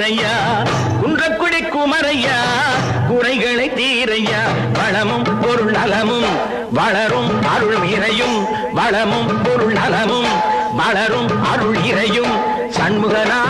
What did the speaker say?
நீரையா குன்றக்குடி குமரையா குறைகளை தீரையா வளமும் பொருள் நலமும் வளரும் அருள் இறையும் வளமும் பொருள் நலமும் வளரும் அருள் இறையும் சண்முகனா